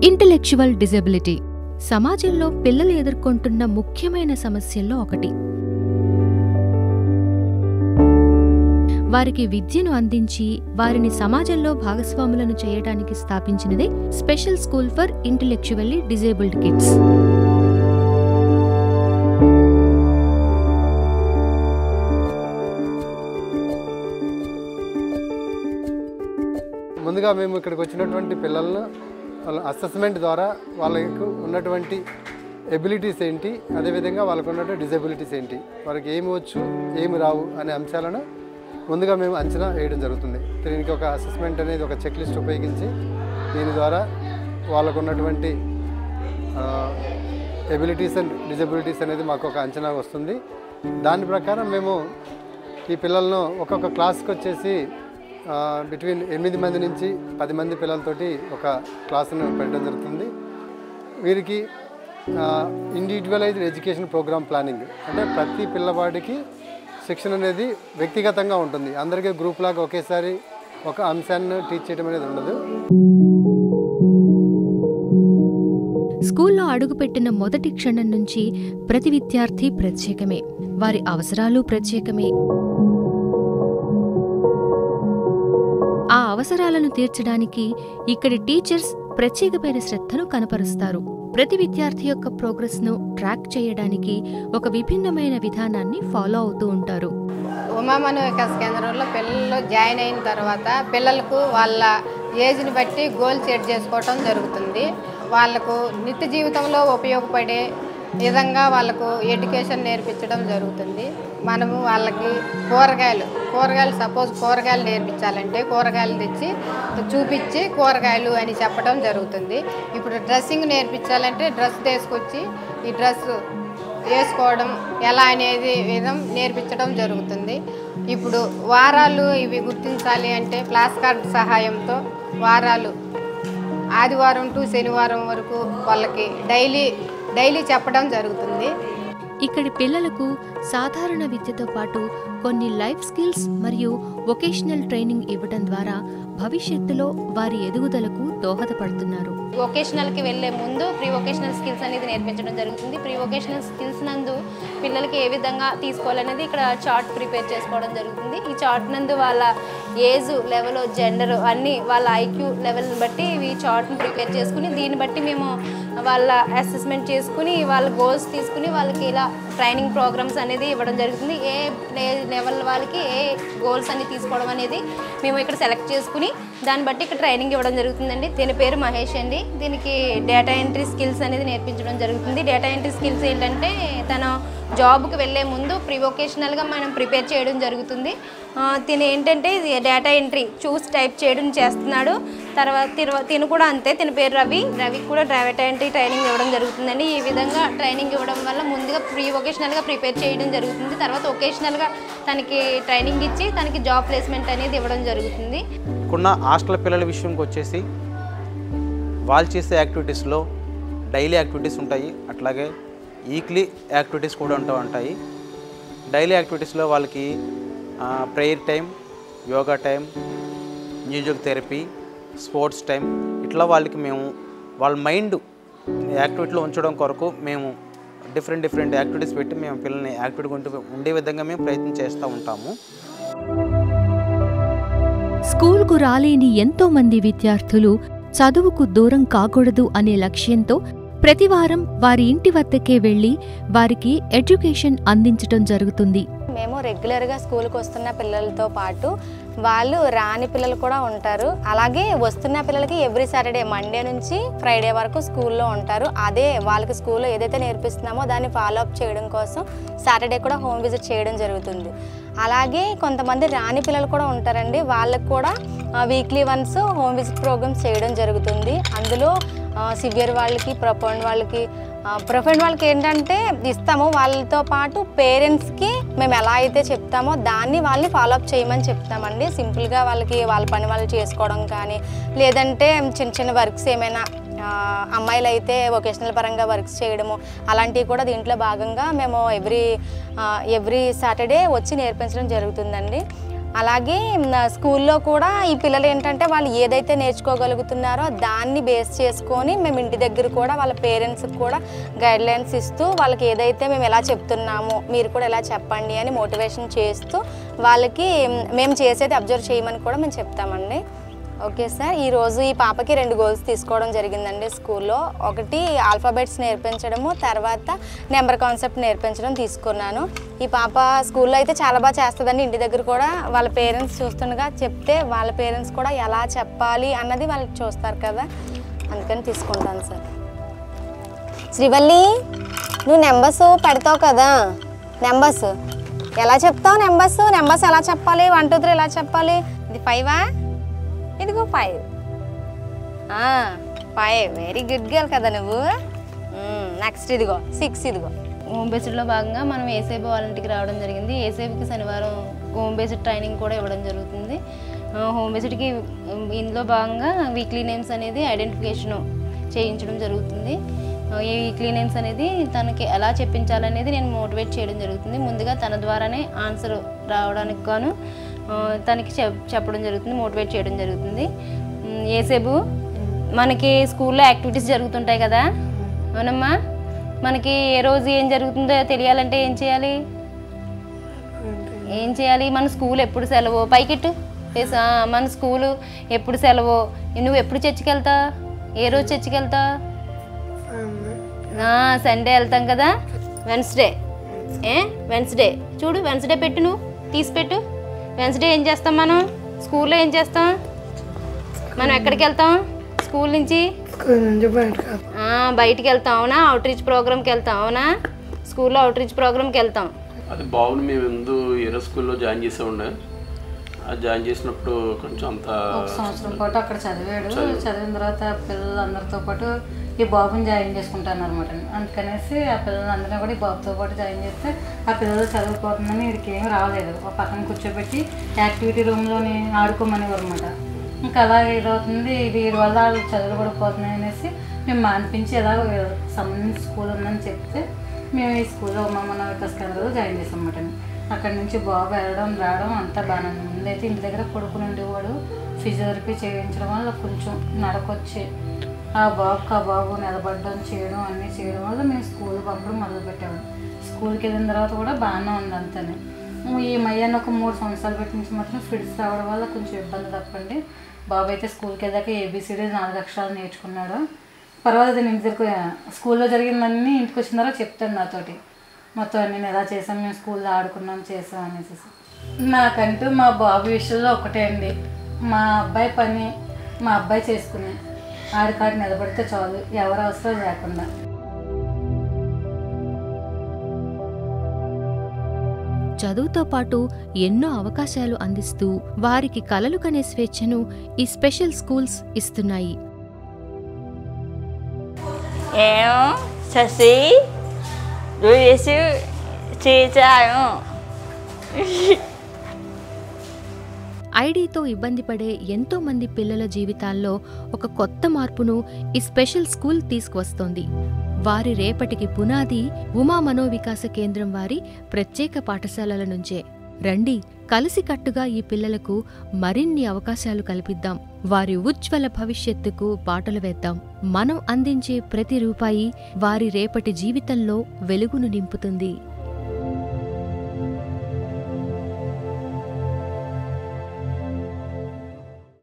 Intellectual disability సమాజంలో పిల్లలు ఎదుర్కొంటున్న ముఖ్యమైన సమస్యల్లో ఒకటి. వారికి విద్యను అందించి వారిని సమాజంలో భాగస్వాములను చేయడానికి స్థాపించినదే special school for intellectually disabled kids. ముందుగా మేము ఇక్కడికి వచ్చినటువంటి పిల్లలను వాళ్ళ అసెస్మెంట్ ద్వారా వాళ్ళకు ఉన్నటువంటి ఎబిలిటీస్ ఏంటి, అదేవిధంగా వాళ్ళకు ఉన్నటువంటి డిజబిలిటీస్ ఏంటి, వాళ్ళకి ఏమి వచ్చు ఏమి రావు అనే అంశాలను ముందుగా మేము అంచనా వేయడం జరుగుతుంది. దీనికి ఒక అసెస్మెంట్ అనేది ఒక చెక్ లిస్ట్ ఉపయోగించి దీని ద్వారా వాళ్ళకు ఉన్నటువంటి ఎబిలిటీస్ అండ్ డిజబిలిటీస్ అనేది మాకు ఒక అంచనా వస్తుంది. దాని ప్రకారం మేము ఈ పిల్లలను ఒక్కొక్క క్లాస్కి వచ్చేసి బిట్వీన్ 8 మంది నుంచి 10 మంది పిల్లలతోటి ఒక క్లాసును పెట్టడం జరుగుతుంది. వీరికి ఇండివిజువలైజ్డ్ ఎడ్యుకేషన్ ప్రోగ్రామ్ ప్లానింగ్ అంటే ప్రతి పిల్లవాడికి శిక్షణ అనేది వ్యక్తిగతంగా ఉంటుంది. అందరికీ గ్రూప్ లాగా ఒకేసారి ఒక అంశాన్ని టీచ్ చేయడం అనేది ఉండదు. స్కూల్లో అడుగుపెట్టిన మొదటి క్షణం నుంచి ప్రతి విద్యార్థి ప్రత్యేకమే, వారి అవసరాలు ప్రత్యేకమే. ఆ అవసరాలను తీర్చడానికి ఇక్కడి టీచర్స్ ప్రత్యేకమైన శ్రద్ధను కనపరుస్తారు. ప్రతి విద్యార్థి యొక్క ప్రోగ్రెస్ను ట్రాక్ చేయడానికి ఒక విభిన్నమైన విధానాన్ని ఫాలో అవుతూ ఉంటారు. ఉమా మనోవికాస కేంద్రంలో పిల్లలు జాయిన్ అయిన తర్వాత పిల్లలకు వాళ్ళ ఏజ్ని బట్టి గోల్ సెట్ చేసుకోవటం జరుగుతుంది. వాళ్ళకు నిత్య జీవితంలో ఉపయోగపడే విధంగా వాళ్ళకు ఎడ్యుకేషన్ నేర్పించడం జరుగుతుంది. మనము వాళ్ళకి కూరగాయలు సపోజ్ కూరగాయలు నేర్పించాలంటే కూరగాయలు తెచ్చి చూపించి కూరగాయలు అని చెప్పడం జరుగుతుంది. ఇప్పుడు డ్రెస్సింగ్ నేర్పించాలంటే డ్రెస్ తీసుకొచ్చి ఈ డ్రెస్ వేసుకోవడం ఎలా అనేది విధం నేర్పించడం జరుగుతుంది. ఇప్పుడు వారాలు ఇవి గుర్తించాలి అంటే ఫ్లాష్ కార్డ్ సహాయంతో వారాలు ఆదివారం టు శనివారం వరకు వాళ్ళకి డైలీ చెప్పడం జరుగుతుంది. ఇక్కడి పిల్లలకు సాధారణ విద్యతో పాటు కొన్ని లైఫ్ స్కిల్స్ మరియు వొకేషనల్ ట్రైనింగ్ ఇవ్వడం ద్వారా భవిష్యత్తులో వారి ఎదుగుదలకు దోహదపడుతున్నారు. వొకేషనల్కి వెళ్ళే ముందు ప్రీ వొకేషనల్ స్కిల్స్ అనేది నేర్పించడం జరుగుతుంది. ప్రీ వొకేషనల్ స్కిల్స్ నందు పిల్లలకి ఏ విధంగా తీసుకోవాలనేది ఇక్కడ చార్ట్ ప్రిపేర్ చేసుకోవడం జరుగుతుంది. ఈ చార్ట్ నందు వాళ్ళ ఏజ్ లెవెల్, జెండర్ అన్నీ వాళ్ళ ఐక్యూ లెవెల్ని బట్టి ఈ చార్ట్ని ప్రిపేర్ చేసుకుని దీన్ని బట్టి మేము వాళ్ళ అసెస్మెంట్ చేసుకుని వాళ్ళ గోల్స్ తీసుకుని వాళ్ళకి ఇలా ట్రైనింగ్ ప్రోగ్రామ్స్ అనేది ఇవ్వడం జరుగుతుంది. ఏ లెవెల్ వాళ్ళకి ఏ గోల్స్ అన్ని తీసుకోవడం అనేది మేము ఇక్కడ సెలెక్ట్ చేసుకుని దాన్ని బట్టి ఇక్కడ ట్రైనింగ్ ఇవ్వడం జరుగుతుందండి. దీని పేరు మహేష్ అండి. దీనికి డేటా ఎంట్రీ స్కిల్స్ అనేది నేర్పించడం జరుగుతుంది. డేటా ఎంట్రీ స్కిల్స్ ఏంటంటే తను జాబ్కి వెళ్ళే ముందు ప్రీ వొకేషనల్గా మనం ప్రిపేర్ చేయడం జరుగుతుంది. తిను ఏంటంటే డేటా ఎంట్రీ చూసి టైప్ చేయడం చేస్తున్నాడు. తిను కూడా అంతే, తిన పేరు రవికి కూడా డేటా ఎంట్రీ ట్రైనింగ్ ఇవ్వడం జరుగుతుందండి. ఈ విధంగా ట్రైనింగ్ ఇవ్వడం వల్ల ముందుగా ప్రీ వొకేషనల్గా ప్రిపేర్ చేయడం జరుగుతుంది. తర్వాత వొకేషనల్గా తనకి ట్రైనింగ్ ఇచ్చి తనకి జాబ్ ప్లేస్మెంట్ అనేది ఇవ్వడం జరుగుతుంది. కొన్న హాస్టల్ పిల్లల విషయంకి వచ్చేసి వాళ్ళు చేసే యాక్టివిటీస్లో డైలీ యాక్టివిటీస్ ఉంటాయి, అట్లాగే వీక్లీ యాక్టివిటీస్ కూడా ఉంటాయి. డైలీ యాక్టివిటీస్లో వాళ్ళకి prayer time, yoga time, music therapy, sports time, ఇట్లా వాళ్ళకి మేము వాళ్ళ మైండ్ యాక్టివిటీలో ఉంచడం కొరకు మేము డిఫరెంట్ యాక్టివిటీస్ పెట్టి మేము పిల్లల్ని యాక్టివిటీ ఉండే విధంగా మేము ప్రయత్నం చేస్తూ ఉంటాము. స్కూల్కు రాలేని ఎంతో మంది విద్యార్థులు చదువుకు దూరం కాకూడదు అనే లక్ష్యంతో ప్రతివారం వారి ఇంటి వద్దకే వెళ్లి వారికి ఎడ్యుకేషన్ అందించడం జరుగుతుంది. మేము రెగ్యులర్గా స్కూల్కి వస్తున్న పిల్లలతో పాటు వాళ్ళు రాని పిల్లలు కూడా ఉంటారు. అలాగే వస్తున్న పిల్లలకి ఎవ్రీ సాటర్డే మండే నుంచి ఫ్రైడే వరకు స్కూల్లో ఉంటారు. అదే వాళ్ళకి స్కూల్లో ఏదైతే నేర్పిస్తున్నామో దాన్ని ఫాలో అప్ చేయడం కోసం సాటర్డే కూడా హోమ్ విజిట్ చేయడం జరుగుతుంది. అలాగే కొంతమంది రాని పిల్లలు కూడా ఉంటారండి. వాళ్ళకు కూడా weekly once home visit programs చేయడం జరుగుతుంది. అందులో సివియర్ వాళ్ళకి, ప్రొఫైండ్ వాళ్ళకి ఏంటంటే ఇస్తాము. వాళ్ళతో పాటు పేరెంట్స్కి మేము ఎలా అయితే చెప్తామో దాన్ని వాళ్ళని ఫాలోఅప్ చేయమని చెప్తామండి. సింపుల్గా వాళ్ళకి వాళ్ళ పని వాళ్ళు చేసుకోవడం కానీ, లేదంటే చిన్న వర్క్స్ ఏమైనా అమ్మాయిలు అయితే వొకేషనల్ పరంగా వర్క్స్ చేయడము అలాంటివి కూడా దీంట్లో భాగంగా మేము ఎవ్రీ సాటర్డే వచ్చి నేర్పించడం జరుగుతుందండి. అలాగే స్కూల్లో కూడా ఈ పిల్లలు ఏంటంటే వాళ్ళు ఏదైతే నేర్చుకోగలుగుతున్నారో దాన్ని బేస్ చేసుకొని మేము ఇంటి దగ్గర కూడా వాళ్ళ పేరెంట్స్కి కూడా గైడ్లైన్స్ ఇస్తూ వాళ్ళకి ఏదైతే మేము ఎలా చెప్తున్నామో మీరు కూడా ఎలా చెప్పండి అని మోటివేషన్ చేస్తూ వాళ్ళకి మేము చేసేది అబ్జర్వ్ చేయమని కూడా మేము చెప్తామండి. ఓకే సార్, ఈరోజు ఈ పాపకి 2 గోల్స్ తీసుకోవడం జరిగిందండి స్కూల్లో. ఒకటి ఆల్ఫాబెట్స్ నేర్పించడము, తర్వాత నెంబర్ కాన్సెప్ట్ నేర్పించడం తీసుకున్నాను. ఈ పాప స్కూల్లో అయితే చాలా బాగా చేస్తుందండి. ఇంటి దగ్గర కూడా వాళ్ళ పేరెంట్స్ చూస్తుండగా చెప్తే వాళ్ళ పేరెంట్స్ కూడా ఎలా చెప్పాలి అన్నది వాళ్ళు చూస్తారు కదా, అందుకని తీసుకుంటాను సార్. శ్రీవల్లి, నువ్వు నెంబర్స్ పెడతావు కదా, నెంబర్స్ ఎలా చెప్తావు? నెంబర్స్ ఎలా చెప్పాలి? 1 2 3 ఎలా చెప్పాలి? ఇది 5ఆ? ఇదిగో 5. 5 వెరీ గుడ్ గర్ల్ కదా నువ్వు. నెక్స్ట్ ఇదిగో 6. ఇదిగో హోమ్ బేస్డ్లో భాగంగా మనం ఏసేబీ వాళ్ళ ఇంటికి రావడం జరిగింది. ఏసేబీకి శనివారం హోమ్ బేస్డ్ ట్రైనింగ్ కూడా ఇవ్వడం జరుగుతుంది. హోమ్ బేస్డ్కి ఇందులో భాగంగా వీక్లీ నేమ్స్ అనేది ఐడెంటిఫికేషన్ చేయించడం జరుగుతుంది. ఈ వీక్లీ నేమ్స్ అనేది తనకి ఎలా చెప్పించాలనేది నేను మోటివేట్ చేయడం జరుగుతుంది. ముందుగా తన ద్వారానే ఆన్సర్ రావడానికి గాను తనకి చెప్పడం జరుగుతుంది, మోటివేట్ చేయడం జరుగుతుంది. ఏసేబు మనకి స్కూల్లో యాక్టివిటీస్ జరుగుతుంటాయి కదా, అవునమ్మా? మనకి ఏ రోజు ఏం జరుగుతుందో తెలియాలంటే ఏం చేయాలి? మన స్కూల్ ఎప్పుడు సెలవు? పైకెట్టు మన స్కూలు ఎప్పుడు సెలవు? నువ్వు ఎప్పుడు చర్చికి వెళ్తావు? ఏ రోజు చర్చికి వెళ్తావు? సండే వెళ్తాం కదా. వెన్స్డే చూడు, వెన్స్డే పెట్టు, నువ్వు తీసి పెట్టు. వెన్స్డే ఏం చేస్తాం మనం స్కూల్లో? ఏం చేస్తాం మనం? ఎక్కడికి వెళ్తాం స్కూల్ నుంచి? బయటికి వెళ్తాం, అవునా? అవుట్రీచ్ ప్రోగ్రామ్కి వెళ్తాం, అవునా? స్కూల్లో అవుట్రీచ్ ప్రోగ్రామ్కి వెళ్తాం. అది బాగుంది. మేము ముందు ఏరో స్కూల్లో జాయిన్ చేసే ఉండే, అది జాయిన్ చేసినప్పుడు కొంచెం అంత 1 సంవత్సరం పాటు అక్కడ చదివాడు. చదివిన తర్వాత పిల్లలందరితో పాటు ఈ బాబుని జాయిన్ చేసుకుంటాను అనమాట. అందుకనేసి ఆ పిల్లలందరినీ కూడా ఈ బాబుతో పాటు జాయిన్ చేస్తే ఆ పిల్లలు చదువుకోతుందని వీడికి ఏమి రాలేదు. ఒక పక్కన కూర్చోబెట్టి యాక్టివిటీ రూమ్లోని ఆడుకోమనేవారు అనమాట. ఇంకా అలాగే ఇదవుతుంది, వీడి వల్ల వాళ్ళు చదువులు కూడా పోతున్నాయి అనేసి మేము మానిపించి ఎలా సంబంధించి స్కూల్ ఉందని చెప్తే మేము ఈ స్కూల్లో ఉమామనో వికాస్ కేంద్రంలో జాయిన్ చేసాం అన్నమాట. అక్కడి నుంచి బాబు వెళ్ళడం రావడం అంతా బాగానే ఉంది. ముందైతే ఇంటి దగ్గర పడుకుని ఉండేవాడు. ఫిజియోథెరపీ చేయించడం వల్ల కొంచెం నడకొచ్చి ఆ బాబు నిలబడడం చేయడం అన్నీ చేయడం వల్ల మేము స్కూల్ పంపడం మొదలుపెట్టాము. స్కూల్కి వెళ్ళిన తర్వాత కూడా బాగానే ఉంది అంతనే. ఈ మయ్యాన్ని ఒక 3 సంవత్సరాలు పెట్టి నుంచి మాత్రం ఫిడ్స్ రావడం వల్ల కొంచెం ఇబ్బంది తప్పండి. బాబు అయితే స్కూల్కి వెళ్ళాక ABCD 4 అక్షరాలు నేర్చుకున్నాడు. పర్వాలేదు, ఇంటి దగ్గర స్కూల్లో జరిగిందన్నీ ఇంటికి వచ్చిన తర్వాత చెప్తాను నాతోటి మొత్తం నేను ఎలా చేసాం, మేము స్కూల్లో ఆడుకున్నాం చేసాం అనేసి. నాకంటూ మా బాబు విషయంలో ఒకటే అండి, మా అబ్బాయి పని మా అబ్బాయి చేసుకుని ఆడికాడి నిలబడితే చాలు, ఎవరు అవసరం లేకుండా. చదువుతో పాటు ఎన్నో అవకాశాలు అందిస్తూ వారికి కలలు కనే స్వేచ్ఛను ఈ స్పెషల్ స్కూల్స్ ఇస్తున్నాయి. శశి చేశాను. ఐడీతో ఇబ్బంది పడే ఎంతో మంది పిల్లల జీవితాల్లో ఒక కొత్త మార్పును ఈ స్పెషల్ స్కూల్ తీసుకువస్తోంది. వారి రేపటికి పునాది ఉమా మనోవికాస కేంద్రం వారి ప్రత్యేక పాఠశాలల నుంచే. రండి, కలిసికట్టుగా ఈ పిల్లలకు మరిన్ని అవకాశాలు కల్పిద్దాం. వారి ఉజ్వల భవిష్యత్తుకు బాటలు వేద్దాం. మనం అందించే ప్రతి రూపాయి వారి రేపటి జీవితంలో వెలుగును నింపుతుంది.